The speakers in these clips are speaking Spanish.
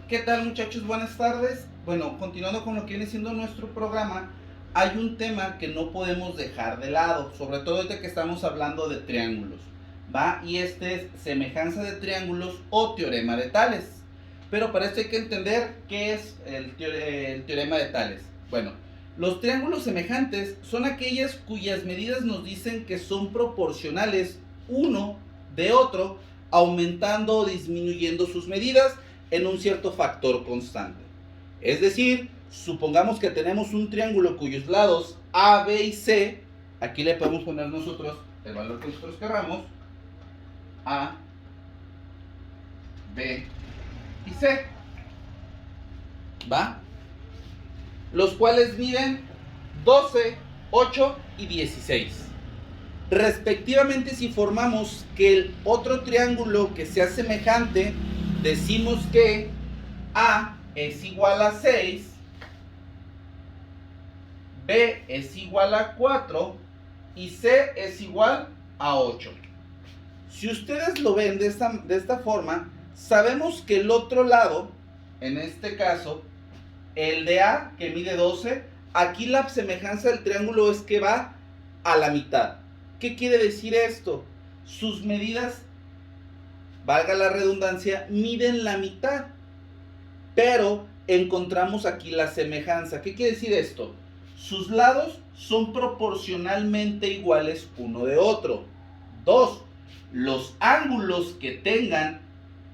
¿Qué tal, muchachos? Buenas tardes. Bueno, continuando con lo que viene siendo nuestro programa, hay un tema que no podemos dejar de lado, sobre todo desde que estamos hablando de triángulos, ¿va? Y este es semejanza de triángulos o teorema de Tales. Pero para esto hay que entender qué es el teorema de Tales. Bueno, los triángulos semejantes son aquellas cuyas medidas nos dicen que son proporcionales uno de otro, aumentando o disminuyendo sus medidas en un cierto factor constante. Es decir, supongamos que tenemos un triángulo cuyos lados A, B y C, aquí le podemos poner nosotros el valor que nosotros queramos, A, B y C, ¿va? Los cuales miden 12, 8 y 16. Respectivamente, si formamos que el otro triángulo que sea semejante, decimos que A es igual a 6, B es igual a 4 y C es igual a 8. Si ustedes lo ven de esta forma, sabemos que el otro lado, en este caso, el de A, que mide 12, aquí la semejanza del triángulo es que va a la mitad. ¿Qué quiere decir esto? Sus medidas, valga la redundancia, miden la mitad. Pero encontramos aquí la semejanza. ¿Qué quiere decir esto? Sus lados son proporcionalmente iguales uno de otro. 2. Los ángulos que tengan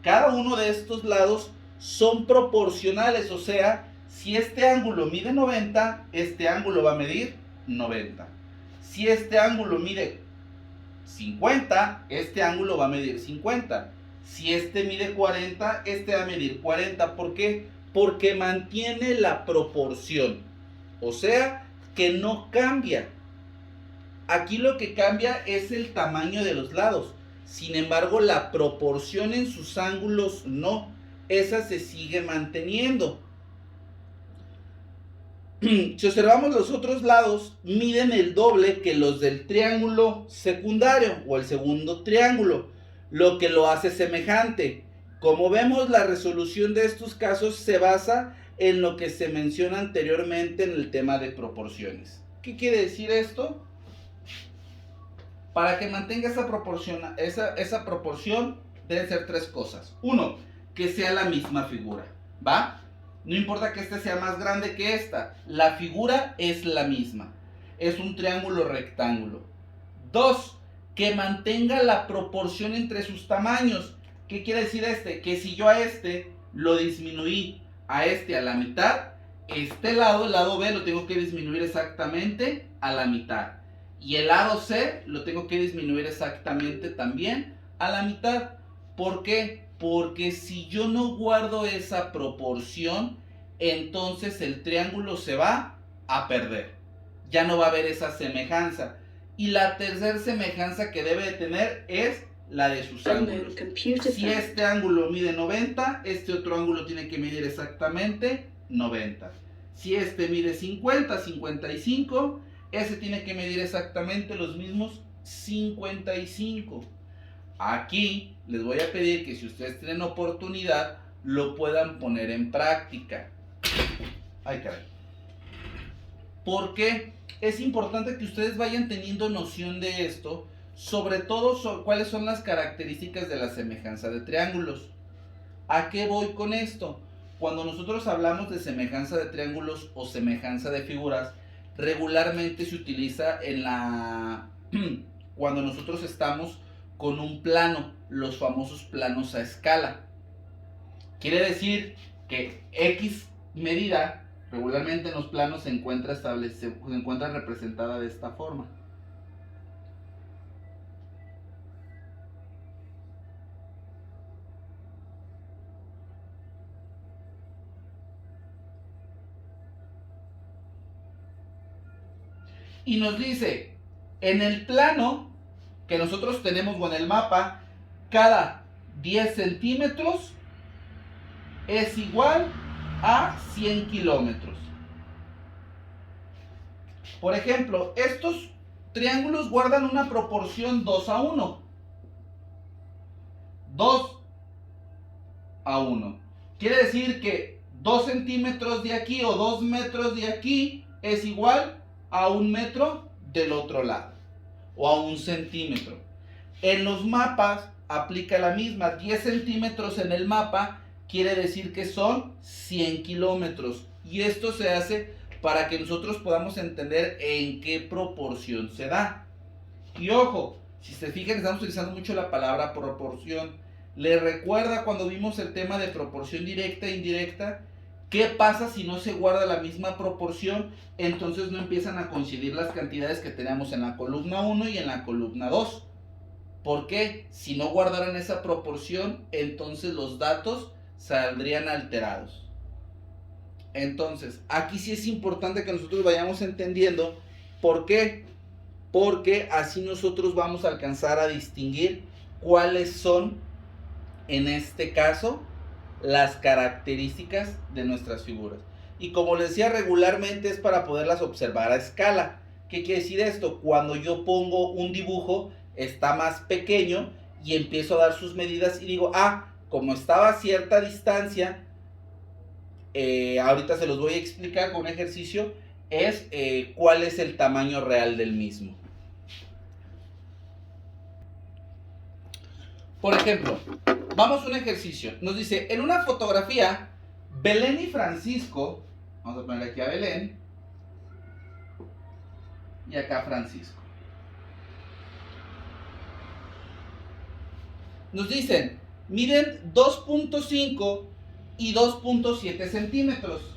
cada uno de estos lados son proporcionales. O sea, si este ángulo mide 90, este ángulo va a medir 90. Si este ángulo mide 50, este ángulo va a medir 50. Si este mide 40, este va a medir 40. ¿Por qué? Porque mantiene la proporción. O sea, que no cambia. Aquí lo que cambia es el tamaño de los lados. Sin embargo, la proporción en sus ángulos no. Esa se sigue manteniendo. Si observamos los otros lados, miden el doble que los del triángulo secundario o el segundo triángulo, lo que lo hace semejante. Como vemos, la resolución de estos casos se basa en lo que se menciona anteriormente en el tema de proporciones. ¿Qué quiere decir esto? Para que mantenga esa proporción deben ser tres cosas. Uno, que sea la misma figura, ¿va? No importa que este sea más grande que esta, la figura es la misma. Es un triángulo rectángulo. 2. Que mantenga la proporción entre sus tamaños. ¿Qué quiere decir este? Que si yo a este lo disminuí a este a la mitad, este lado, el lado B, lo tengo que disminuir exactamente a la mitad. Y el lado C lo tengo que disminuir exactamente también a la mitad. ¿Por qué? Porque si yo no guardo esa proporción, entonces el triángulo se va a perder. Ya no va a haber esa semejanza. Y la tercera semejanza que debe de tener es la de sus ángulos. Si este ángulo mide 90, este otro ángulo tiene que medir exactamente 90. Si este mide 50, 55, ese tiene que medir exactamente los mismos 55. Aquí les voy a pedir que si ustedes tienen oportunidad, lo puedan poner en práctica. Ay, caray. ¿Por qué? Es importante que ustedes vayan teniendo noción de esto, sobre todo cuáles son las características de la semejanza de triángulos. ¿A qué voy con esto? Cuando nosotros hablamos de semejanza de triángulos o semejanza de figuras, regularmente se utiliza cuando nosotros estamos con un plano, los famosos planos a escala. Quiere decir que X medida regularmente en los planos se encuentra representada de esta forma. Y nos dice, en el plano que nosotros tenemos o en el mapa, cada 10 centímetros es igual a 100 kilómetros. Por ejemplo, estos triángulos guardan una proporción 2 a 1. 2 a 1. Quiere decir que 2 centímetros de aquí o 2 metros de aquí es igual a 1 metro del otro lado, o a 1 centímetro. En los mapas aplica la misma. 10 centímetros en el mapa quiere decir que son 100 kilómetros. Y esto se hace para que nosotros podamos entender en qué proporción se da. Y ojo, si se fijan, estamos utilizando mucho la palabra proporción. ¿Les recuerda cuando vimos el tema de proporción directa e indirecta? ¿Qué pasa si no se guarda la misma proporción? Entonces no empiezan a coincidir las cantidades que tenemos en la columna 1 y en la columna 2. ¿Por qué? Si no guardaran esa proporción, entonces los datos saldrían alterados. Entonces, aquí sí es importante que nosotros vayamos entendiendo por qué. Porque así nosotros vamos a alcanzar a distinguir cuáles son, en este caso, las características de nuestras figuras. Y como les decía, regularmente es para poderlas observar a escala. ¿Qué quiere decir esto? Cuando yo pongo un dibujo, está más pequeño y empiezo a dar sus medidas y digo, como estaba a cierta distancia, ahorita se los voy a explicar con un ejercicio, es cuál es el tamaño real del mismo. Por ejemplo, vamos a un ejercicio. Nos dice, en una fotografía, Belén y Francisco, vamos a poner aquí a Belén, y acá Francisco. Nos dicen, miden 2.5 y 2.7 centímetros.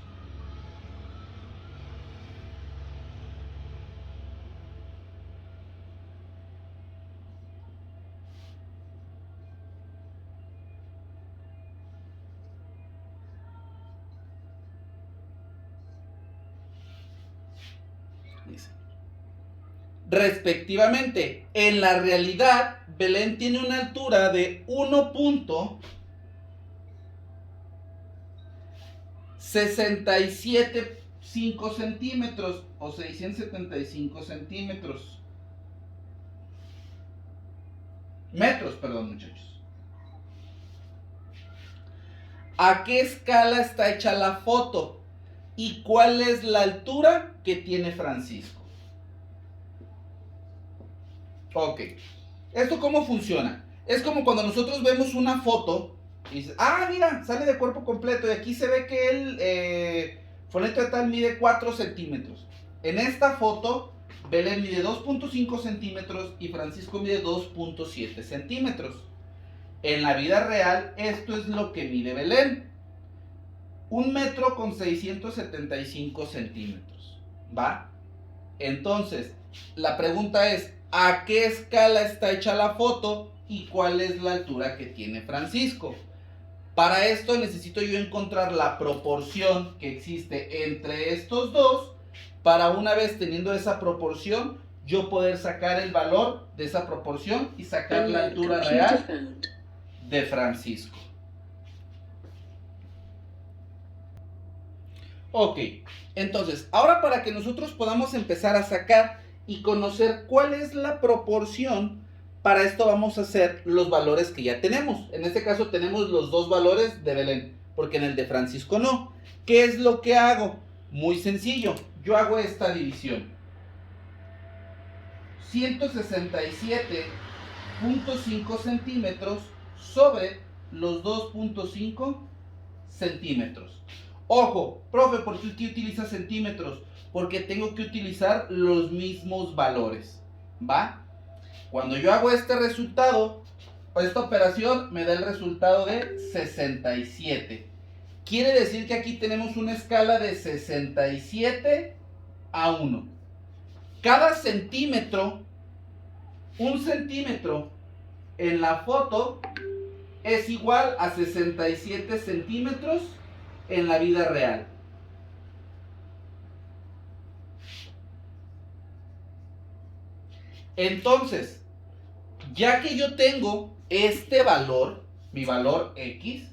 Respectivamente, en la realidad, Belén tiene una altura de 1.675 centímetros o 675 centímetros. Metros, perdón, muchachos. ¿A qué escala está hecha la foto? ¿Y cuál es la altura que tiene Francisco? Ok. ¿Esto cómo funciona? Es como cuando nosotros vemos una foto y dices, mira, sale de cuerpo completo y aquí se ve que el fulanito de tal mide 4 centímetros. En esta foto, Belén mide 2.5 centímetros y Francisco mide 2.7 centímetros. En la vida real, esto es lo que mide Belén. 1 metro con 675 centímetros. ¿Va? Entonces, la pregunta es, ¿a qué escala está hecha la foto y cuál es la altura que tiene Francisco? Para esto necesito yo encontrar la proporción que existe entre estos dos, para una vez teniendo esa proporción, yo poder sacar el valor de esa proporción y sacar la altura real de Francisco. Ok, entonces, ahora para que nosotros podamos empezar a sacar y conocer cuál es la proporción, para esto vamos a hacer los valores que ya tenemos. En este caso tenemos los dos valores de Belén, porque en el de Francisco no. ¿Qué es lo que hago? Muy sencillo, yo hago esta división. 167.5 centímetros sobre los 2.5 centímetros. Ojo, profe, ¿por qué utiliza centímetros? Porque tengo que utilizar los mismos valores, ¿va? Cuando yo hago este resultado, esta operación me da el resultado de 67. Quiere decir que aquí tenemos una escala de 67 a 1. Cada centímetro, un centímetro en la foto es igual a 67 centímetros en la vida real. Entonces, ya que yo tengo este valor, mi valor X,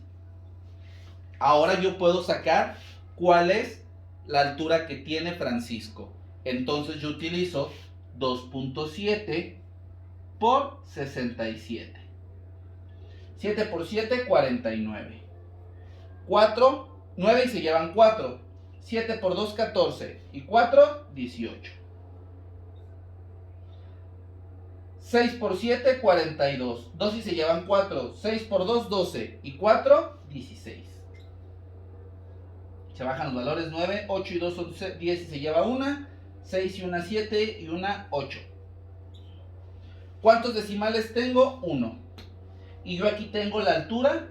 ahora yo puedo sacar cuál es la altura que tiene Francisco. Entonces yo utilizo 2.7 por 67. 7 por 7, 49. 4, 9 y se llevan 4. 7 por 2, 14. Y 4, 18. 6 por 7, 42. 2 y se llevan 4. 6 por 2, 12. Y 4, 16. Se bajan los valores. 9, 8 y 2 son 10 y se lleva 1. 6 y 1, 7 y 1, 8. ¿Cuántos decimales tengo? 1. Y yo aquí tengo la altura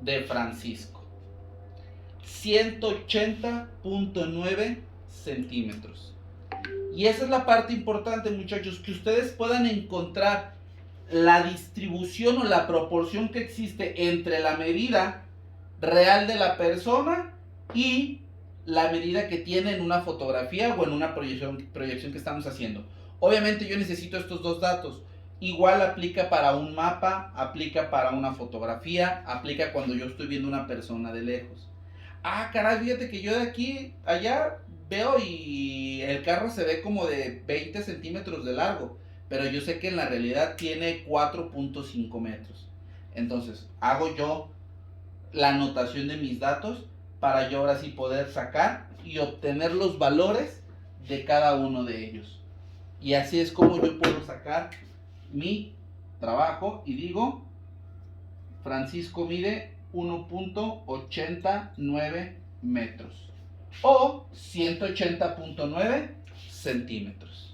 de Francisco. 180.9 centímetros. Y esa es la parte importante, muchachos, que ustedes puedan encontrar la distribución o la proporción que existe entre la medida real de la persona y la medida que tiene en una fotografía o en una proyección que estamos haciendo. Obviamente yo necesito estos dos datos. Igual aplica para un mapa, aplica para una fotografía, aplica cuando yo estoy viendo una persona de lejos. Ah, caray, fíjate que yo de aquí allá veo y el carro se ve como de 20 centímetros de largo, pero yo sé que en la realidad tiene 4.5 metros. Entonces, hago yo la anotación de mis datos para yo ahora sí poder sacar y obtener los valores de cada uno de ellos. Y así es como yo puedo sacar mi trabajo y digo, Francisco mide 1.89 metros o 180.9 centímetros.